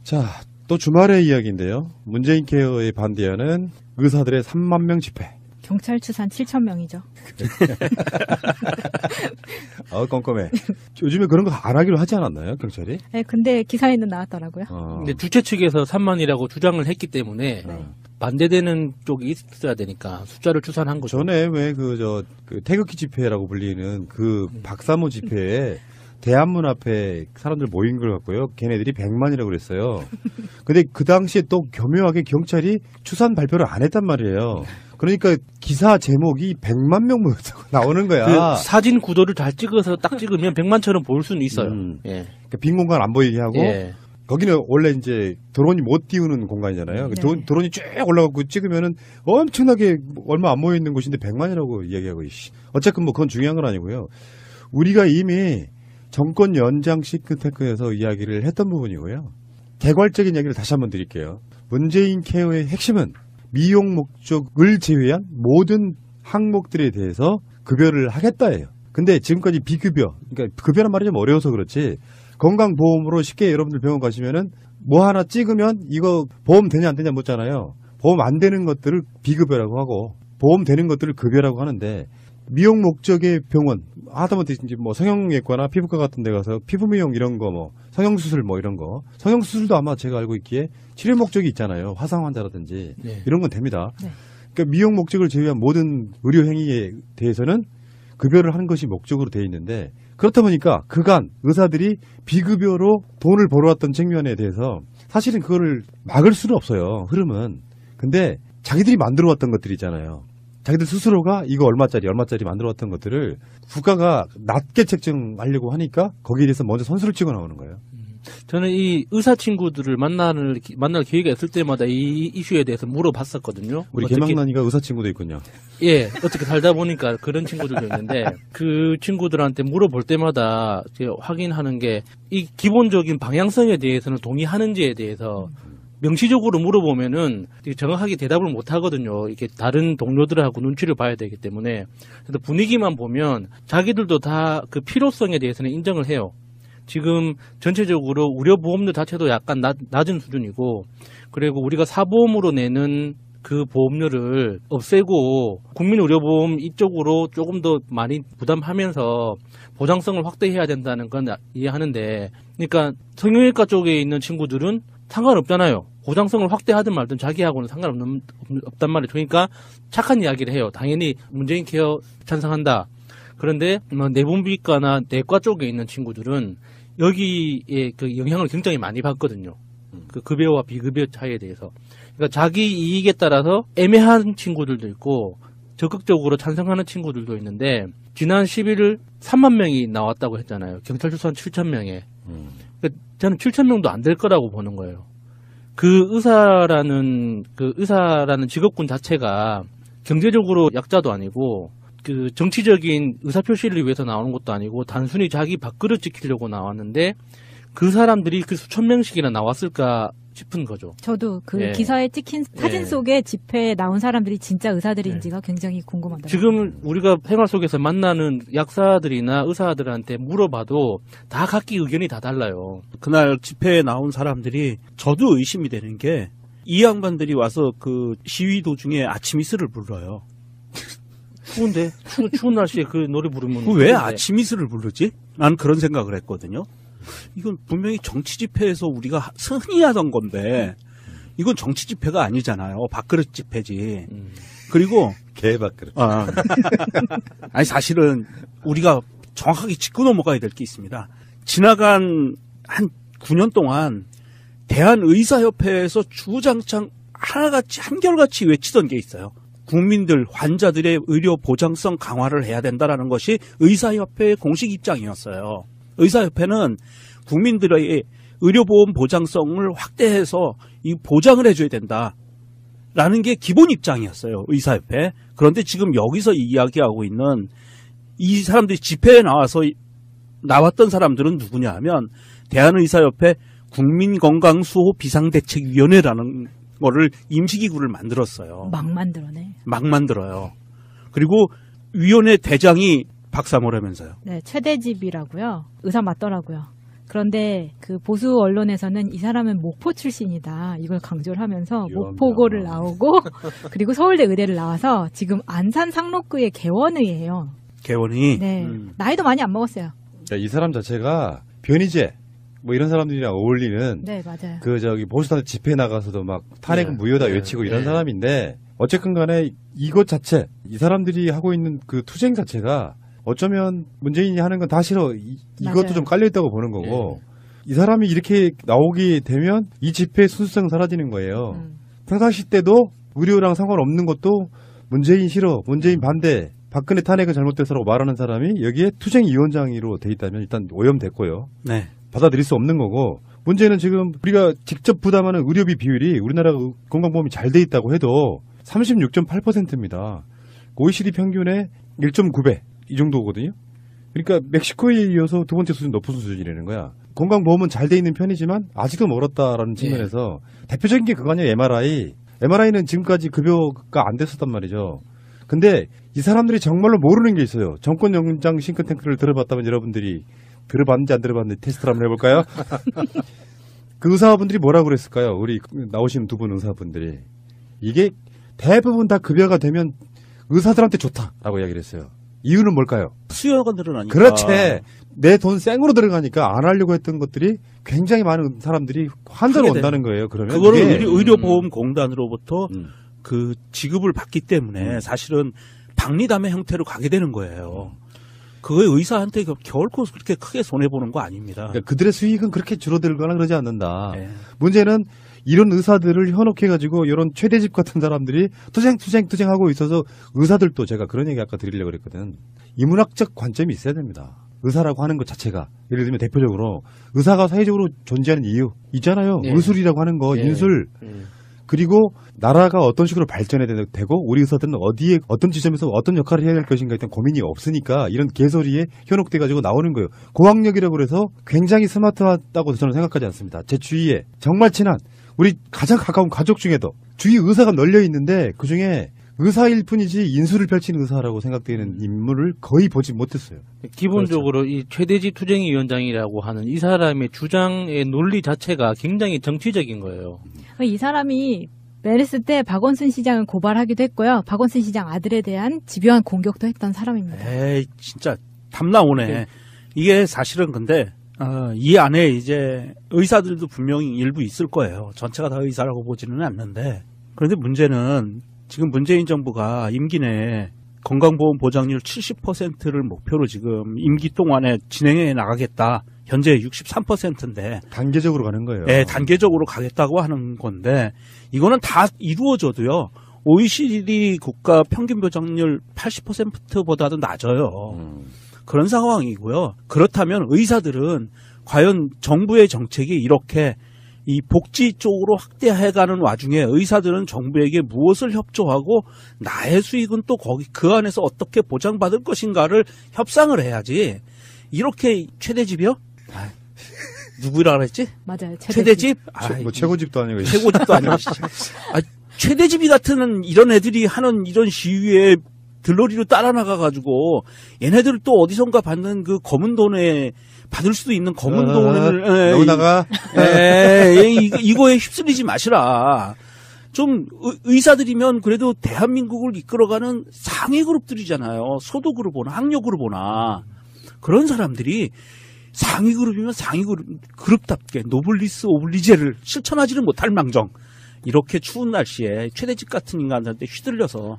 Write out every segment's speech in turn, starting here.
자, 또 주말의 이야기인데요. 문재인 케어에 반대하는 의사들의 3만 명 집회. 경찰 추산 7,000명이죠. 꼼꼼해. 요즘에 그런 거 안 하기로 하지 않았나요, 경찰이? 네, 근데 기사에는 나왔더라고요. 근데 주최 측에서 3만이라고 주장을 했기 때문에 반대되는 쪽이 있어야 되니까 숫자를 추산한 거죠. 전에 왜 태극기 집회라고 불리는 그 박사모 집회에 대한문 앞에 사람들 모인 걸 갖고요. 걔네들이 100만이라고 그랬어요. 근데 그 당시에 또 교묘하게 경찰이 추산 발표를 안 했단 말이에요. 그러니까 기사 제목이 100만 명 모였다고 나오는 거야. 그 사진 구도를 잘 찍어서 딱 찍으면 100만처럼 보일 수는 있어요. 예. 그러니까 빈 공간 안 보이게 하고 예. 거기는 원래 이제 드론이 못 띄우는 공간이잖아요. 네. 드론이 쭉 올라가고 찍으면은 엄청나게 얼마 안 모여 있는 곳인데 100만이라고 이야기하고 어쨌든 뭐 그건 중요한 건 아니고요. 우리가 이미 정권 연장 싱크탱크에서 이야기를 했던 부분이고요. 개괄적인 이야기를 다시 한번 드릴게요. 문재인 케어의 핵심은 미용 목적을 제외한 모든 항목들에 대해서 급여를 하겠다예요. 근데 지금까지 비급여, 그러니까 급여란 말이 좀 어려워서 그렇지 건강보험으로 쉽게 여러분들 병원 가시면은 뭐 하나 찍으면 이거 보험 되냐 안 되냐 묻잖아요. 보험 안 되는 것들을 비급여라고 하고 보험 되는 것들을 급여라고 하는데 미용 목적의 병원, 하다못해 이제 뭐 성형외과나 피부과 같은 데 가서 피부 미용 이런 거 뭐 성형수술 뭐 이런 거 성형수술도 아마 제가 알고 있기에 치료 목적이 있잖아요. 화상 환자라든지 네. 이런 건 됩니다. 네. 그러니까 미용 목적을 제외한 모든 의료 행위에 대해서는 급여를 하는 것이 목적으로 돼 있는데 그렇다 보니까 그간 의사들이 비급여로 돈을 벌어왔던 측면에 대해서 사실은 그거를 막을 수는 없어요. 흐름은. 근데 자기들이 만들어왔던 것들이잖아요. 자기들 스스로가 이거 얼마짜리 만들어왔던 것들을 국가가 낮게 책정하려고 하니까 거기에 대해서 먼저 선수를 치고 나오는 거예요. 저는 이 의사 친구들을 만날 기회가 있을 때마다 이 이슈에 대해서 물어봤었거든요. 우리 개망난이가 의사 친구도 있군요. 예, 어떻게 살다 보니까 그런 친구들도 있는데 그 친구들한테 물어볼 때마다 확인하는 게 이 기본적인 방향성에 대해서는 동의하는지에 대해서 명시적으로 물어보면은 정확하게 대답을 못 하거든요. 이렇게 다른 동료들하고 눈치를 봐야 되기 때문에. 그래서 분위기만 보면 자기들도 다 그 필요성에 대해서는 인정을 해요. 지금 전체적으로 의료보험료 자체도 약간 낮은 수준이고, 그리고 우리가 사보험으로 내는 그 보험료를 없애고 국민의료보험 이쪽으로 조금 더 많이 부담하면서 보장성을 확대해야 된다는 건 이해하는데, 그러니까 성형외과 쪽에 있는 친구들은 상관없잖아요. 보장성을 확대하든 말든 자기하고는 상관없단 말이죠. 그러니까 착한 이야기를 해요. 당연히 문재인 케어 찬성한다. 그런데 내분비과나 내과 쪽에 있는 친구들은 여기에 그 영향을 굉장히 많이 받거든요. 그 급여와 비급여 차이에 대해서. 그러니까 자기 이익에 따라서 애매한 친구들도 있고 적극적으로 찬성하는 친구들도 있는데, 지난 11일 3만 명이 나왔다고 했잖아요. 경찰 추산 7,000명에. 그러니까 저는 7,000명도 안 될 거라고 보는 거예요. 그 의사라는 직업군 자체가 경제적으로 약자도 아니고 그 정치적인 의사표시를 위해서 나오는 것도 아니고 단순히 자기 밥그릇 지키려고 나왔는데 그 사람들이 그 수천 명씩이나 나왔을까 싶은 거죠. 저도 그 예. 기사에 찍힌 사진 속에 집회에 나온 사람들이 진짜 의사들인지가 굉장히 궁금하더라고요. 지금 우리가 생활 속에서 만나는 약사들이나 의사들한테 물어봐도 다 각기 의견이 다 달라요. 그날 집회에 나온 사람들이 저도 의심이 되는 게 이 양반들이 와서 그 시위 도중에 아침 이슬을 불러요. 추운데 추운 날씨에 그 노래 부르면 그 왜 아침 이슬을 부르지? 난 그런 생각을 했거든요. 이건 분명히 정치 집회에서 우리가 흔히 하던 건데 이건 정치 집회가 아니잖아요. 밥그릇 집회지. 그리고 개밥그릇. 아니 사실은 우리가 정확하게 짚고 넘어가야 될 게 있습니다. 지나간 한 9년 동안 대한의사협회에서 주장창 하나같이 한결같이 외치던 게 있어요. 국민들, 환자들의 의료 보장성 강화를 해야 된다는 것이 의사협회의 공식 입장이었어요. 의사협회는 국민들의 의료보험 보장성을 확대해서 이 보장을 해줘야 된다라는 게 기본 입장이었어요. 의사협회. 그런데 지금 여기서 이야기하고 있는 이 사람들이 집회에 나왔던 사람들은 누구냐 하면 대한의사협회 국민건강수호 비상대책위원회라는 거를 임시기구를 만들었어요. 막 만들어내. 막 만들어요. 그리고 위원회 대장이 박사모라면서요. 네, 최대집이라고요. 의사 맞더라고요. 그런데 그 보수 언론에서는 이 사람은 목포 출신이다 이걸 강조를 하면서 목포고를 나오고 그리고 서울대 의대를 나와서 지금 안산 상록구의 개원의예요. 개원이. 네. 나이도 많이 안 먹었어요. 그러니까 이 사람 자체가 변희재 뭐 이런 사람들이랑 어울리는 네, 맞아요. 그 저기 보수단 집회에 나가서도 막 탄핵은 네. 무효다 네. 외치고 이런 네. 사람인데 어쨌든 간에 이것 자체 이 사람들이 하고 있는 그 투쟁 자체가 어쩌면 문재인이 하는 건 다 싫어 이것도 맞아요. 좀 깔려있다고 보는 거고 이 사람이 이렇게 나오게 되면 이 집회의 순수성 사라지는 거예요. 평상시 때도 의료랑 상관없는 것도 문재인 싫어 문재인 반대 박근혜 탄핵은 잘못됐어라고 말하는 사람이 여기에 투쟁위원장으로 돼 있다면 일단 오염됐고요. 네. 받아들일 수 없는 거고 문제는 지금 우리가 직접 부담하는 의료비 비율이 우리나라가 건강보험이 잘 돼 있다고 해도 36.8%입니다. OECD 평균의 1.9배 이 정도거든요. 그러니까 멕시코에 이어서 두 번째 수준 높은 수준이라는 거야. 건강보험은 잘 돼 있는 편이지만 아직도 멀었다라는 측면에서 대표적인 게 그거 아니에요. MRI는 지금까지 급여가 안 됐었단 말이죠. 근데 이 사람들이 정말로 모르는 게 있어요. 정권 연장 싱크탱크를 들어봤다면 여러분들이 들어봤는지 안 들어봤는지 테스트를 한번 해볼까요? 그 의사분들이 뭐라고 그랬을까요? 우리 나오신 두 분 의사분들이. 이게 대부분 다 급여가 되면 의사들한테 좋다라고 이야기를 했어요. 이유는 뭘까요? 수요가 늘어나니까. 그렇지. 내 돈 생으로 들어가니까 안 하려고 했던 것들이 굉장히 많은 사람들이 환자로 하게 온다는 거예요. 그러면 그거를 그게 의료보험공단으로부터 그 지급을 받기 때문에 사실은 박리담의 형태로 가게 되는 거예요. 그거에 의사한테 결코 그렇게 크게 손해보는 거 아닙니다. 그러니까 그들의 수익은 그렇게 줄어들거나 그러지 않는다. 네. 문제는 이런 의사들을 현혹해가지고 이런 최대집 같은 사람들이 투쟁하고 있어서 의사들도 제가 그런 얘기 아까 드리려고 그랬거든. 이문학적 관점이 있어야 됩니다. 의사라고 하는 것 자체가. 예를 들면 대표적으로 의사가 사회적으로 존재하는 이유 있잖아요. 네. 의술이라고 하는 거, 네. 인술. 그리고 나라가 어떤 식으로 발전해야 되고 우리 의사들은 어디에 어떤 지점에서 어떤 역할을 해야 될 것인가에 대한 고민이 없으니까 이런 개소리에 현혹돼 가지고 나오는 거예요. 고학력이라고 그래서 굉장히 스마트하다고 저는 생각하지 않습니다. 제 주위에 정말 친한 우리 가장 가까운 가족 중에도 주위 의사가 널려 있는데 그중에 의사일 뿐이지 인술을 펼치는 의사라고 생각되는 인물을 거의 보지 못했어요. 기본적으로 이 최대지 투쟁위원장이라고 하는 이 사람의 주장의 논리 자체가 굉장히 정치적인 거예요. 이 사람이 메르스 때 박원순 시장을 고발하기도 했고요. 박원순 시장 아들에 대한 집요한 공격도 했던 사람입니다. 에이, 진짜 답 나오네. 네. 이게 사실은 근데 이 안에 이제 의사들도 분명히 일부 있을 거예요. 전체가 다 의사라고 보지는 않는데. 그런데 문제는 지금 문재인 정부가 임기 내에 건강보험 보장률 70%를 목표로 지금 임기 동안에 진행해 나가겠다. 현재 63%인데. 단계적으로 가는 거예요. 네, 단계적으로 가겠다고 하는 건데 이거는 다 이루어져도요. OECD 국가 평균 보장률 80%보다도 낮아요. 그런 상황이고요. 그렇다면 의사들은 과연 정부의 정책이 이렇게 이 복지 쪽으로 확대해가는 와중에 의사들은 정부에게 무엇을 협조하고 나의 수익은 또 거기 그 안에서 어떻게 보장받을 것인가를 협상을 해야지. 이렇게 최대집이요? 누구라 그랬지? 맞아요. 최대집? 뭐 최고집도 아니고 최고집도 아니고. 최대집이 같은 이런 애들이 하는 이런 시위에 들러리로 따라 나가가지고 얘네들 또 어디선가 받는 그 검은 돈에 받을 수도 있는 검은 돈을 여기다가 이거에 휩쓸리지 마시라. 좀 의사들이면 그래도 대한민국을 이끌어가는 상위 그룹들이잖아요. 소도 그룹이나 학력 그룹이나 그런 사람들이 상위 그룹이면 상위 그룹답게 노블리스 오블리제를 실천하지는 못할 망정. 이렇게 추운 날씨에 최대집 같은 인간들한테 휘둘려서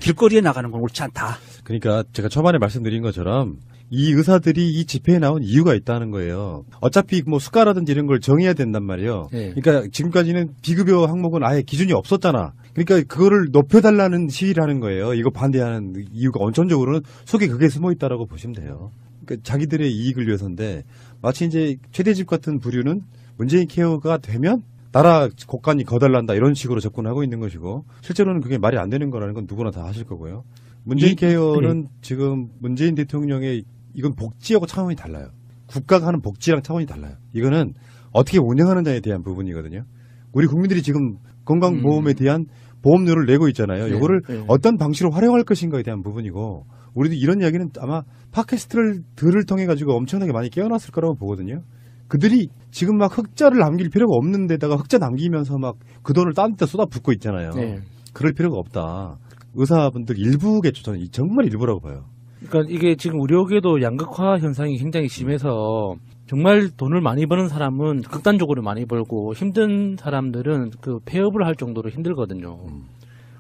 길거리에 나가는 건 옳지 않다. 그러니까 제가 초반에 말씀드린 것처럼 이 의사들이 이 집회에 나온 이유가 있다는 거예요. 어차피 뭐 수가라든지 이런 걸 정해야 된단 말이에요. 네. 그러니까 지금까지는 비급여 항목은 아예 기준이 없었잖아. 그러니까 그거를 높여달라는 시위를 하는 거예요. 이거 반대하는 이유가 원천적으로는 속에 그게 숨어 있다라고 보시면 돼요. 그러니까 자기들의 이익을 위해서인데 마치 이제 최대집 같은 부류는 문재인 케어가 되면 나라 곳간이 거달난다 이런 식으로 접근하고 있는 것이고 실제로는 그게 말이 안 되는 거라는 건 누구나 다 아실 거고요. 문재인 케어는 지금 문재인 대통령의 이건 복지하고 차원이 달라요. 국가가 하는 복지랑 차원이 달라요. 이거는 어떻게 운영하느냐에 대한 부분이거든요. 우리 국민들이 지금 건강보험에 대한 보험료를 내고 있잖아요. 이거를 어떤 방식으로 활용할 것인가에 대한 부분이고 우리도 이런 이야기는 아마 팟캐스트를 통해 가지고 엄청나게 많이 깨어났을 거라고 보거든요. 그들이 지금 막 흑자를 남길 필요가 없는 데다가 흑자 남기면서 막 그 돈을 딴 데 쏟아붓고 있잖아요. 네. 그럴 필요가 없다. 의사분들 일부겠죠. 저는 정말 일부라고 봐요. 그러니까 이게 지금 의료계도 양극화 현상이 굉장히 심해서 정말 돈을 많이 버는 사람은 극단적으로 많이 벌고 힘든 사람들은 그 폐업을 할 정도로 힘들거든요.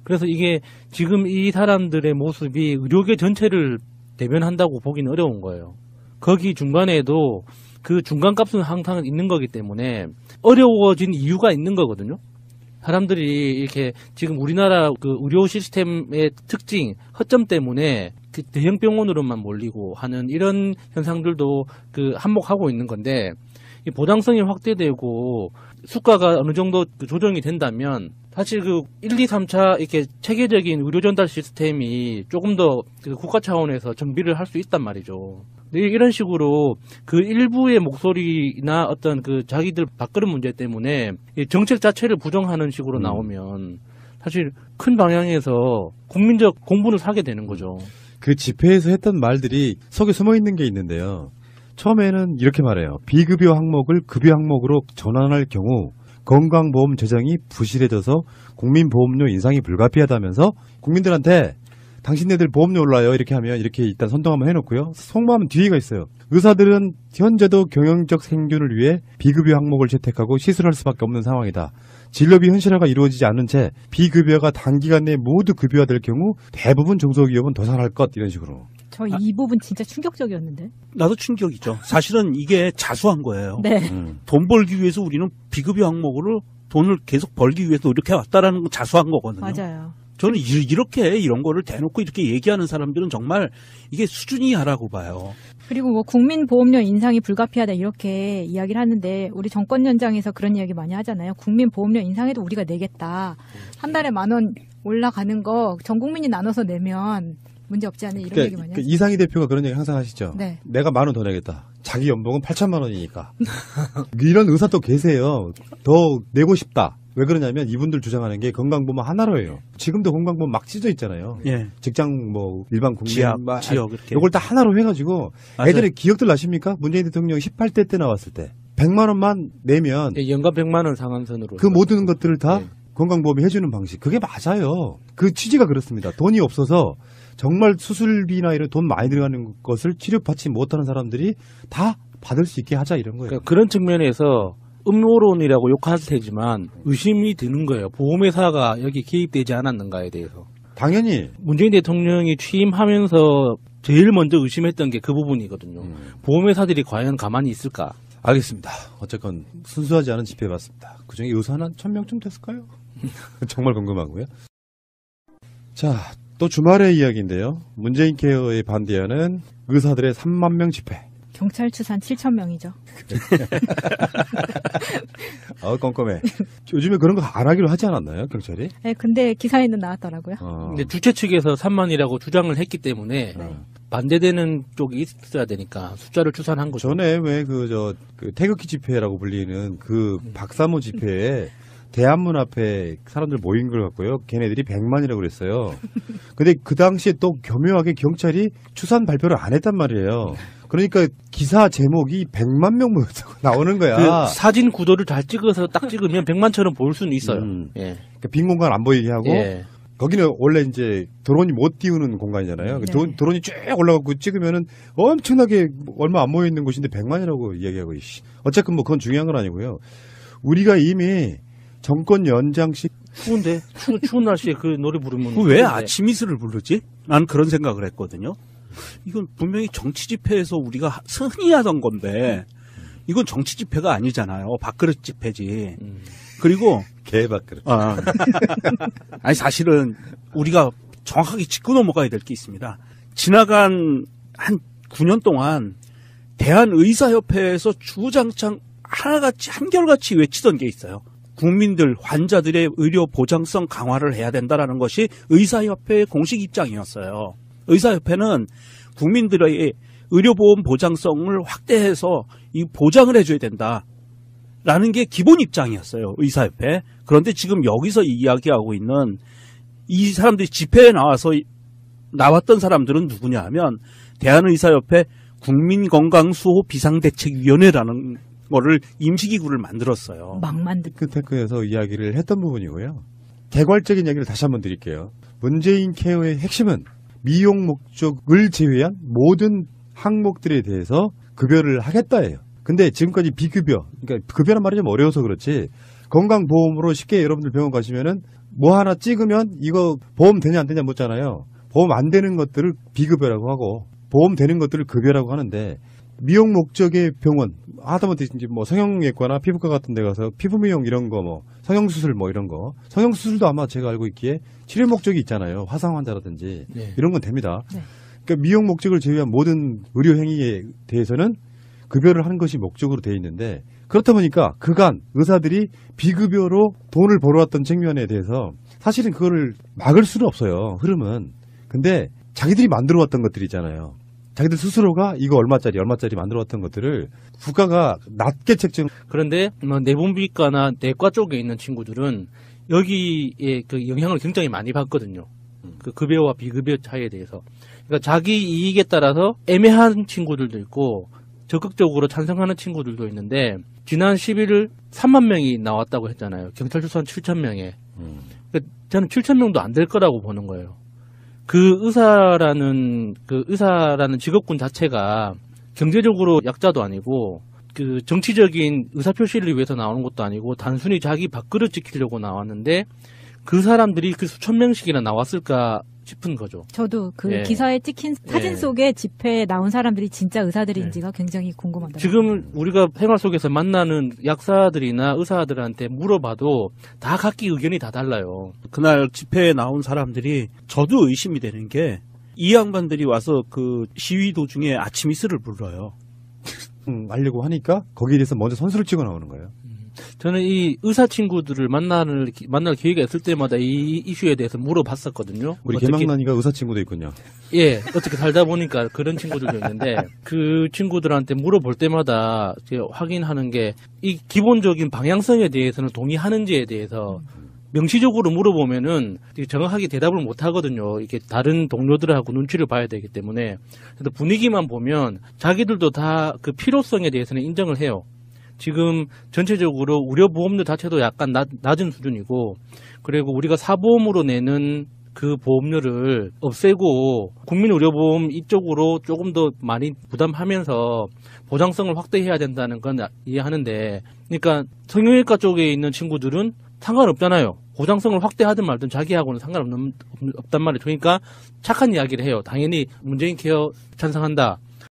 그래서 이게 지금 이 사람들의 모습이 의료계 전체를 대변한다고 보기는 어려운 거예요. 거기 중간에도 그 중간값은 항상 있는 거기 때문에 어려워진 이유가 있는 거거든요. 사람들이 이렇게 지금 우리나라 그 의료 시스템의 특징, 허점 때문에 그 대형 병원으로만 몰리고 하는 이런 현상들도 그 한몫하고 있는 건데, 이 보장성이 확대되고 수가가 어느 정도 그 조정이 된다면 사실 그 1, 2, 3차 이렇게 체계적인 의료 전달 시스템이 조금 더 그 국가 차원에서 정비를 할 수 있단 말이죠. 근데 이런 식으로 그 일부의 목소리나 어떤 그 자기들 밥그릇 문제 때문에 이 정책 자체를 부정하는 식으로 나오면 사실 큰 방향에서 국민적 공분을 사게 되는 거죠. 그 집회에서 했던 말들이 속에 숨어 있는 게 있는데요. 처음에는 이렇게 말해요. 비급여 항목을 급여 항목으로 전환할 경우 건강보험 재정이 부실해져서 국민보험료 인상이 불가피하다면서 국민들한테 당신네들 보험료 올라요 이렇게 하면 이렇게 일단 선동 한번 해놓고요. 속마음은 뒤가 있어요. 의사들은 현재도 경영적 생존을 위해 비급여 항목을 채택하고 시술할 수밖에 없는 상황이다. 진료비 현실화가 이루어지지 않은 채 비급여가 단기간 내에 모두 급여화될 경우 대부분 중소기업은 도산할 것 이런 식으로. 저 이 부분 진짜 충격적이었는데. 나도 충격이죠. 사실은 이게 자수한 거예요. 네. 돈 벌기 위해서 우리는 비급여 항목으로 돈을 계속 벌기 위해서 이렇게 왔다라는 건 자수한 거거든요. 맞아요. 저는 이렇게 이런 거를 대놓고 이렇게 얘기하는 사람들은 정말 이게 수준이 하라고 봐요. 그리고 뭐 국민보험료 인상이 불가피하다 이렇게 이야기를 하는데 우리 정권 연장에서 그런 이야기 많이 하잖아요. 국민보험료 인상해도 우리가 내겠다. 한 달에 10,000원 올라가는 거 전 국민이 나눠서 내면 문제 없지 않냐 이런 얘기 많이 하죠. 이상희 대표가 그런 얘기 항상 하시죠. 네. 내가 10,000원 더 내겠다. 자기 연봉은 8,000만 원이니까. 이런 의사 또 계세요. 더 내고 싶다. 왜 그러냐면 이분들 주장하는 게 건강보험 하나로 해요. 지금도 건강보험 막 찢어 있잖아요. 예. 직장 뭐 일반 국민 지역 이렇게. 이걸 다 하나로 해가지고 맞아요. 애들이 기억들 나십니까? 문재인 대통령이 18대 때 나왔을 때 100만 원만 내면 예, 연간 100만 원 상한선으로 그 모든 것들을 다 네. 건강보험이 해주는 방식. 그게 맞아요. 그 취지가 그렇습니다. 돈이 없어서 정말 수술비나 이런 돈 많이 들어가는 것을 치료받지 못하는 사람들이 다 받을 수 있게 하자 이런 거예요. 그러니까 그런 측면에서 음모론이라고 욕할 테지만 의심이 드는 거예요. 보험회사가 여기 개입되지 않았는가에 대해서. 당연히 문재인 대통령이 취임하면서 제일 먼저 의심했던 게 그 부분이거든요. 보험회사들이 과연 가만히 있을까? 알겠습니다. 어쨌건 순수하지 않은 집회봤습니다. 그중에 의사는 한 1,000명쯤 됐을까요? 정말 궁금하고요. 자, 또 주말의 이야기인데요. 문재인 케어에 반대하는 의사들의 3만 명 집회. 경찰 추산 7,000명이죠. 껌껌해. 요즘에 그런 거 안 하기로 하지 않았나요, 경찰이? 네, 근데 기사에는 나왔더라고요. 근데 주최 측에서 3만이라고 주장을 했기 때문에 반대되는 쪽이 있어야 되니까 숫자를 추산한 거죠. 전에 왜 그 태극기 집회라고 불리는 그 박사모 집회에 대한문 앞에 사람들 모인 걸 갖고요. 걔네들이 100만이라고 그랬어요. 근데 그 당시에 또 교묘하게 경찰이 추산 발표를 안 했단 말이에요. 그러니까 기사 제목이 100만 명 모였다고 나오는 거야. 그 사진 구도를 잘 찍어서 딱 찍으면 100만처럼 보일 수는 있어요. 예. 그러니까 빈 공간 안 보이게 하고 예. 거기는 원래 이제 드론이 못 띄우는 공간이잖아요. 네. 드론이 쭉 올라가고 찍으면은 엄청나게 얼마 안 모여 있는 곳인데 100만이라고 이야기하고 어쨌든 뭐 그건 중요한 건 아니고요. 우리가 이미 정권 연장식 추운데 추운 날씨에 그 노래 부르면 왜 추운데. 아침 이슬을 부르지? 나는 그런 생각을 했거든요. 이건 분명히 정치 집회에서 우리가 흔히 하던 건데 이건 정치 집회가 아니잖아요. 밥그릇 집회지. 그리고 개밥그릇. 아니 사실은 우리가 정확하게 짚고 넘어가야 될 게 있습니다. 지나간 한 9년 동안 대한의사협회에서 주장창 하나같이 한결같이 외치던 게 있어요. 국민들, 환자들의 의료 보장성 강화를 해야 된다라는 것이 의사협회의 공식 입장이었어요. 의사협회는 국민들의 의료보험 보장성을 확대해서 이 보장을 해줘야 된다라는 게 기본 입장이었어요. 의사협회. 그런데 지금 여기서 이야기하고 있는 이 사람들이 집회에 나왔던 사람들은 누구냐 하면 대한의사협회 국민건강수호 비상대책위원회라는 거를 임시기구를 만들었어요. 막 만든. 싱크탱크에서 이야기를 했던 부분이고요. 개괄적인 이야기를 다시 한번 드릴게요. 문재인 케어의 핵심은 미용 목적을 제외한 모든 항목들에 대해서 급여를 하겠다예요. 근데 지금까지 비급여, 그러니까 급여란 말이 좀 어려워서 그렇지, 건강보험으로 쉽게 여러분들 병원 가시면은 뭐 하나 찍으면 이거 보험 되냐 안 되냐 묻잖아요. 보험 안 되는 것들을 비급여라고 하고 보험 되는 것들을 급여라고 하는데, 미용 목적의 병원, 하다못해 이제 뭐 성형외과나 피부과 같은 데 가서 피부 미용 이런 거, 뭐 성형수술 뭐 이런 거, 성형수술도 아마 제가 알고 있기에 치료 목적이 있잖아요. 화상 환자라든지 네. 이런 건 됩니다. 네. 그러니까 미용 목적을 제외한 모든 의료 행위에 대해서는 급여를 하는 것이 목적으로 돼 있는데, 그렇다 보니까 그간 의사들이 비급여로 돈을 벌어왔던 측면에 대해서 사실은 그거를 막을 수는 없어요. 흐름은. 근데 자기들이 만들어왔던 것들이 있잖아요. 자기들 스스로가 이거 얼마짜리 만들어왔던 것들을 국가가 낮게 책정. 그런데 뭐 내분비과나 내과 쪽에 있는 친구들은 여기에 그 영향을 굉장히 많이 받거든요. 그 급여와 비급여 차이에 대해서. 그러니까 자기 이익에 따라서 애매한 친구들도 있고 적극적으로 찬성하는 친구들도 있는데, 지난 11일 3만 명이 나왔다고 했잖아요. 경찰 조사는 7천 명에. 그러니까 저는 7천 명도 안 될 거라고 보는 거예요. 그 의사라는 직업군 자체가 경제적으로 약자도 아니고 그 정치적인 의사표시를 위해서 나오는 것도 아니고 단순히 자기 밥그릇 지키려고 나왔는데, 그 사람들이 그 수천 명씩이나 나왔을까 싶은 거죠. 저도 그 예. 기사에 찍힌 사진 예. 속에 집회에 나온 사람들이 진짜 의사들인지가 굉장히 궁금하더라고요. 지금 우리가 생활 속에서 만나는 약사들이나 의사들한테 물어봐도 다 각기 의견이 다 달라요. 그날 집회에 나온 사람들이 저도 의심이 되는 게, 이 양반들이 와서 그 시위 도중에 아침 이슬을 불러요. 알려고 하니까 거기에 대해서 먼저 선수를 찍어 나오는 거예요. 저는 이 의사 친구들을 만날 기회가 있을 때마다 이 이슈에 대해서 물어봤었거든요. 우리 어떻게- 개망난이가 의사 친구도 있군요. 예, 어떻게 살다 보니까 그런 친구들도 있는데, 그 친구들한테 물어볼 때마다 이제 확인하는 게, 이 기본적인 방향성에 대해서는 동의하는지에 대해서 명시적으로 물어보면은 되게 정확하게 대답을 못 하거든요. 이게 다른 동료들하고 눈치를 봐야 되기 때문에. 그래서 분위기만 보면 자기들도 다 그 필요성에 대해서는 인정을 해요. 지금 전체적으로 의료보험료 자체도 약간 낮은 수준이고, 그리고 우리가 사보험으로 내는 그 보험료를 없애고 국민의료보험 이쪽으로 조금 더 많이 부담하면서 보장성을 확대해야 된다는 건 이해하는데, 그러니까 성형외과 쪽에 있는 친구들은 상관없잖아요. 보장성을 확대하든 말든 자기하고는 상관없단 말이죠. 그러니까 착한 이야기를 해요. 당연히 문재인 케어 찬성한다.